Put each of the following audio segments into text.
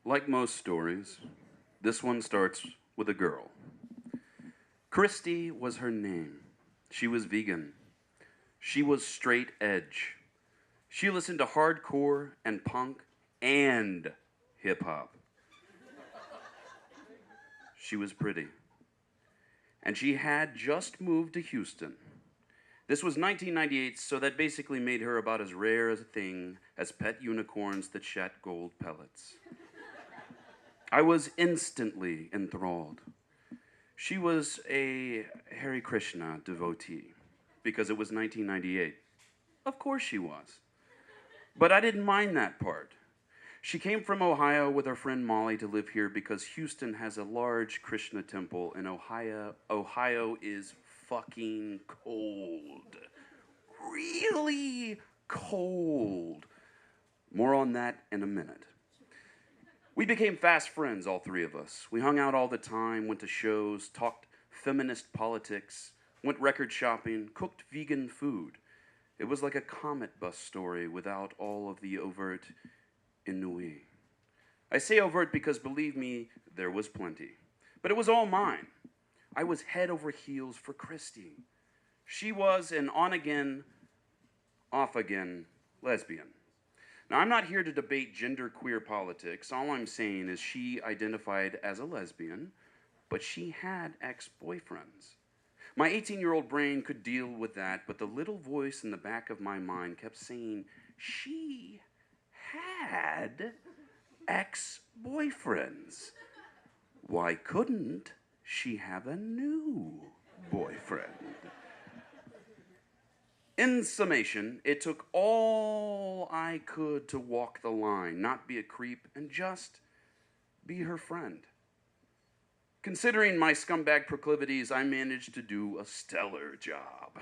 Like most stories, this one starts with a girl. Christy was her name. She was vegan. She was straight edge. She listened to hardcore and punk and hip hop. She was pretty. And she had just moved to Houston. This was 1998, so that basically made her about as rare a thing as pet unicorns that shat gold pellets. I was instantly enthralled. She was a Hare Krishna devotee because it was 1998. Of course she was. But I didn't mind that part. She came from Ohio with her friend Molly to live here because Houston has a large Krishna temple and Ohio is fucking cold. Really cold. More on that in a minute. We became fast friends, all three of us. We hung out all the time, went to shows, talked feminist politics, went record shopping, cooked vegan food. It was like a Comet Bus story without all of the overt ennui. I say overt because, believe me, there was plenty. But it was all mine. I was head over heels for Christy. She was an on-again, off-again lesbian. Now, I'm not here to debate genderqueer politics. All I'm saying is she identified as a lesbian, but she had ex-boyfriends. My 18-year-old brain could deal with that, but the little voice in the back of my mind kept saying she had ex-boyfriends. Why couldn't she have a new boyfriend? In summation, it took all I could to walk the line, not be a creep, and just be her friend. Considering my scumbag proclivities, I managed to do a stellar job.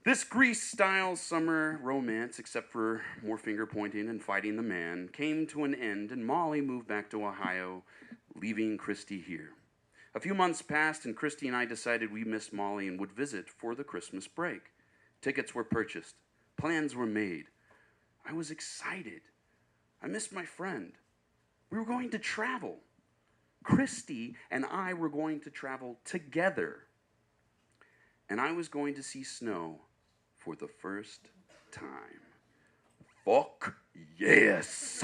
This Grease-style summer romance, except for more finger-pointing and fighting the man, came to an end, and Molly moved back to Ohio, leaving Christy here. A few months passed, and Christy and I decided we missed Molly and would visit for the Christmas break. Tickets were purchased. Plans were made. I was excited. I missed my friend. We were going to travel. Christy and I were going to travel together. And I was going to see snow for the first time. Fuck yes!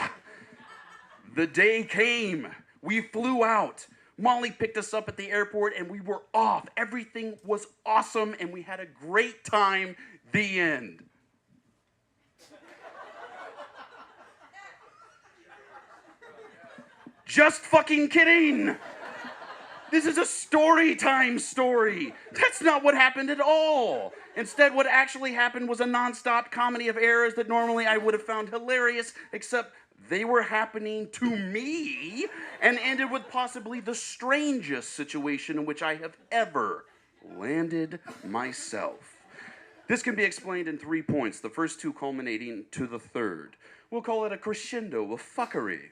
The day came. We flew out. Molly picked us up at the airport and we were off. Everything was awesome and we had a great time. The end. Just fucking kidding. This is a story time story. That's not what happened at all. Instead, what actually happened was a nonstop comedy of errors that normally I would have found hilarious, except they were happening to me and ended with possibly the strangest situation in which I have ever landed myself. This can be explained in 3 points, the first two culminating to the third. We'll call it a crescendo of fuckery.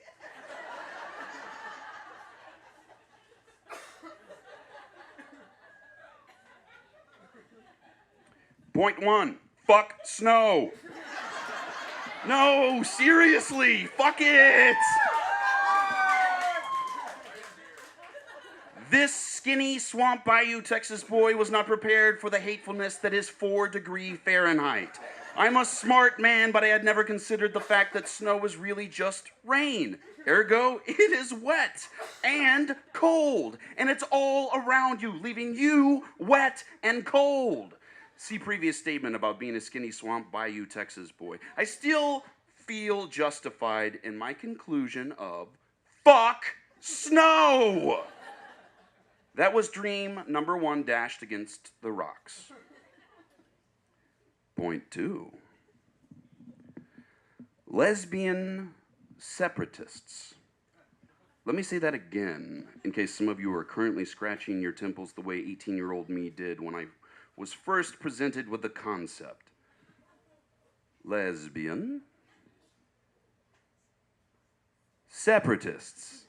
Point 1, fuck snow. No, seriously, fuck it. This skinny Swamp Bayou, Texas boy was not prepared for the hatefulness that is 4-degree Fahrenheit. I'm a smart man, but I had never considered the fact that snow is really just rain. Ergo, it is wet and cold, and it's all around you, leaving you wet and cold. See previous statement about being a skinny Swamp Bayou, Texas boy. I still feel justified in my conclusion of fuck snow. That was dream number 1 dashed against the rocks. Point 2. Lesbian separatists. Let me say that again, in case some of you are currently scratching your temples the way 18-year-old me did when I was first presented with the concept. Lesbian separatists.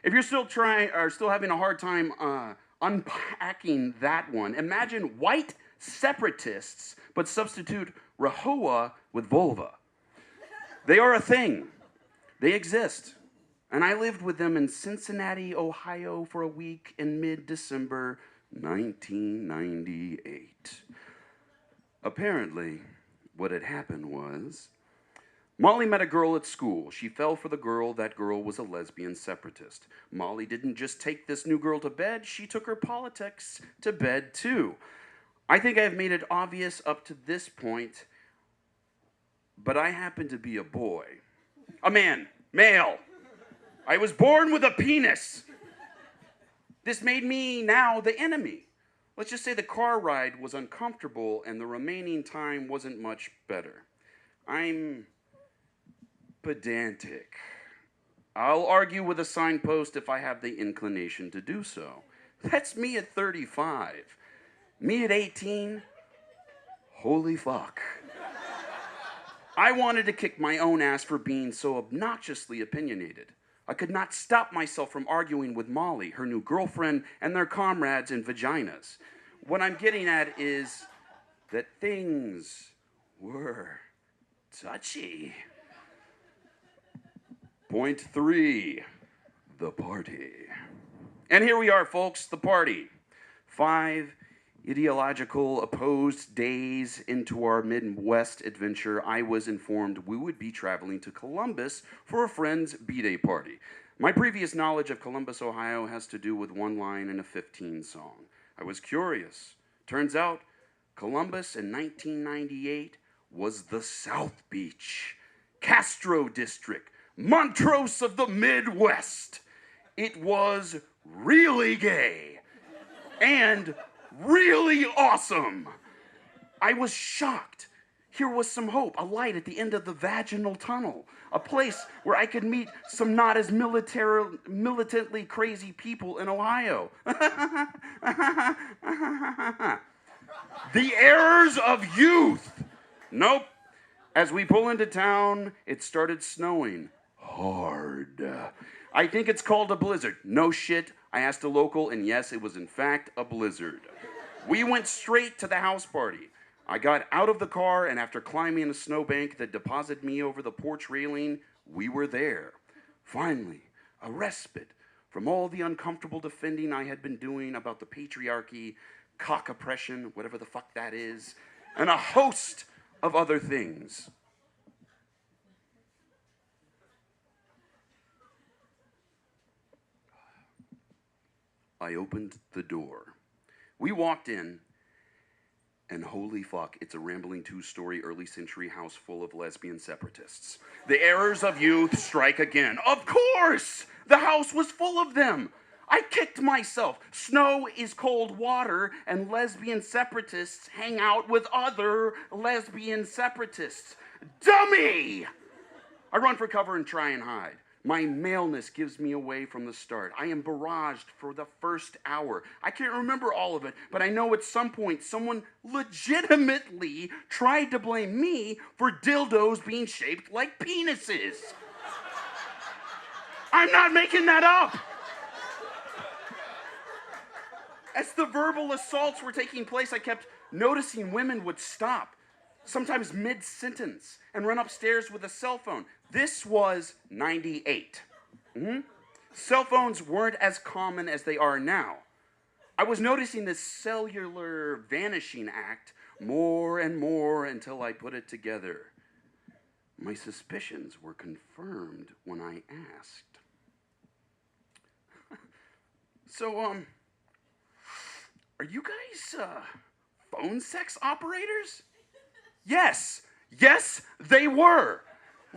If you're still having a hard time unpacking that one, imagine white separatists, but substitute Rahowa with vulva. They are a thing. They exist. And I lived with them in Cincinnati, Ohio for a week in mid-December 1998. Apparently, what had happened was Molly met a girl at school. She fell for the girl. That girl was a lesbian separatist. Molly didn't just take this new girl to bed, she took her politics to bed too. I think I've made it obvious up to this point, but I happen to be a boy. A man, male. I was born with a penis. This made me now the enemy. Let's just say the car ride was uncomfortable and the remaining time wasn't much better. I'm pedantic. I'll argue with a signpost if I have the inclination to do so. That's me at 35. Me at 18, holy fuck. I wanted to kick my own ass for being so obnoxiously opinionated. I could not stop myself from arguing with Molly, her new girlfriend, and their comrades in vaginas. What I'm getting at is that things were touchy. Point 3, the party. And here we are, folks, the party. 5 ideological opposed days into our Midwest adventure, I was informed we would be traveling to Columbus for a friend's B-Day party. My previous knowledge of Columbus, Ohio has to do with one line in a 15 song. I was curious. Turns out, Columbus in 1998 was the South Beach, Castro District, Montrose of the Midwest. It was really gay and really awesome. I was shocked. Here was some hope, a light at the end of the vaginal tunnel, a place where I could meet some not as militantly crazy people in Ohio. The errors of youth. Nope. As we pull into town, it started snowing hard. I think it's called a blizzard. No shit. I asked a local, and yes, it was in fact a blizzard. We went straight to the house party. I got out of the car, and after climbing a snowbank that deposited me over the porch railing, we were there. Finally, a respite from all the uncomfortable defending I had been doing about the patriarchy, cock oppression, whatever the fuck that is, and a host of other things. I opened the door. We walked in, and holy fuck, it's a rambling 2-story early century house full of lesbian separatists. The errors of youth strike again. Of course! The house was full of them. I kicked myself. Snow is cold water, and lesbian separatists hang out with other lesbian separatists. Dummy! I run for cover and try and hide. My maleness gives me away from the start. I am barraged for the first hour. I can't remember all of it, but I know at some point someone legitimately tried to blame me for dildos being shaped like penises. I'm not making that up. As the verbal assaults were taking place, I kept noticing women would stop, sometimes mid-sentence, and run upstairs with a cell phone. This was 98. Cell phones weren't as common as they are now. I was noticing this cellular vanishing act more and more until I put it together. My suspicions were confirmed when I asked. So, are you guys, phone sex operators? Yes, they were.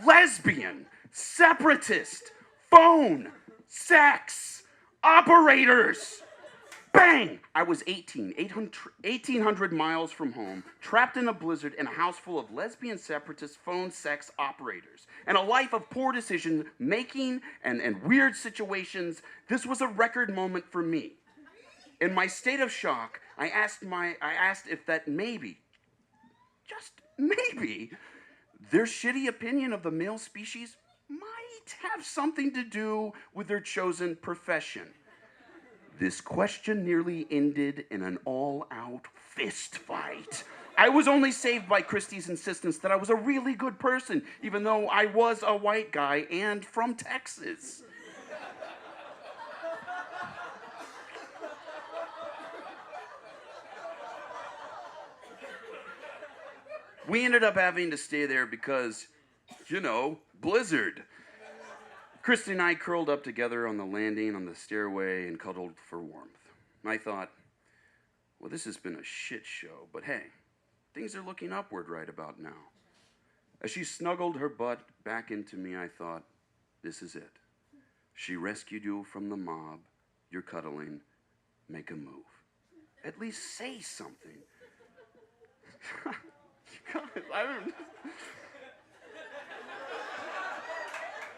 Lesbian, separatist, phone, sex, operators. Bang! I was 1,800 miles from home, trapped in a blizzard in a house full of lesbian separatist phone sex operators. And a life of poor decision making and weird situations. This was a record moment for me. In my state of shock, I asked if that maybe, just maybe, their shitty opinion of the male species might have something to do with their chosen profession. This question nearly ended in an all-out fist fight. I was only saved by Christy's insistence that I was a really good person, even though I was a white guy and from Texas. We ended up having to stay there because, blizzard. Christy and I curled up together on the landing on the stairway and cuddled for warmth. I thought, well, this has been a shit show, but hey, things are looking upward right about now. As she snuggled her butt back into me, I thought, this is it. She rescued you from the mob. You're cuddling. Make a move. At least say something.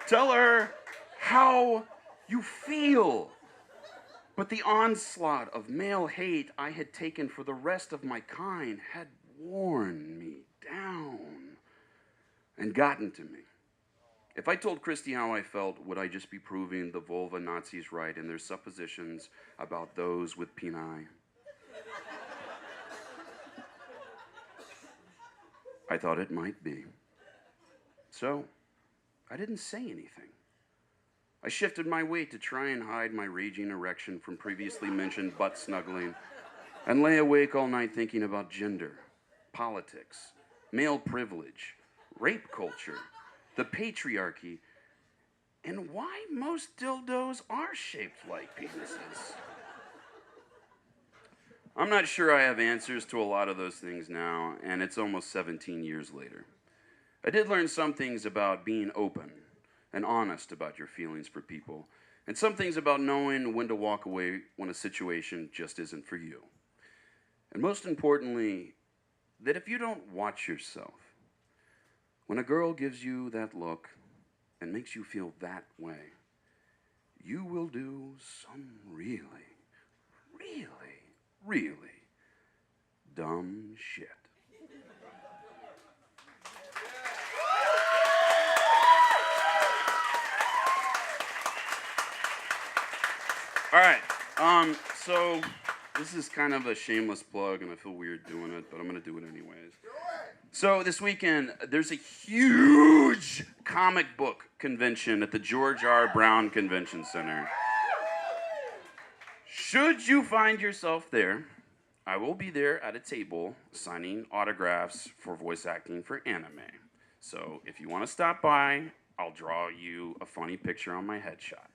Tell her how you feel. But the onslaught of male hate I had taken for the rest of my kind had worn me down and gotten to me. If I told Christy how I felt, would I just be proving the vulva Nazis right in their suppositions about those with peni? I thought it might be. So, I didn't say anything. I shifted my weight to try and hide my raging erection from previously mentioned butt snuggling, and lay awake all night thinking about gender, politics, male privilege, rape culture, the patriarchy, and why most dildos are shaped like penises. I'm not sure I have answers to a lot of those things now, and it's almost 17 years later. I did learn some things about being open and honest about your feelings for people, and some things about knowing when to walk away when a situation just isn't for you. And most importantly, that if you don't watch yourself, when a girl gives you that look and makes you feel that way, you will do some really, really, really dumb shit. All right, so this is kind of a shameless plug, and I feel weird doing it, but I'm going to do it anyways. So this weekend, there's a huge comic book convention at the George R. Brown Convention Center. Should you find yourself there, I will be there at a table signing autographs for voice acting for anime. So if you want to stop by, I'll draw you a funny picture on my headshot.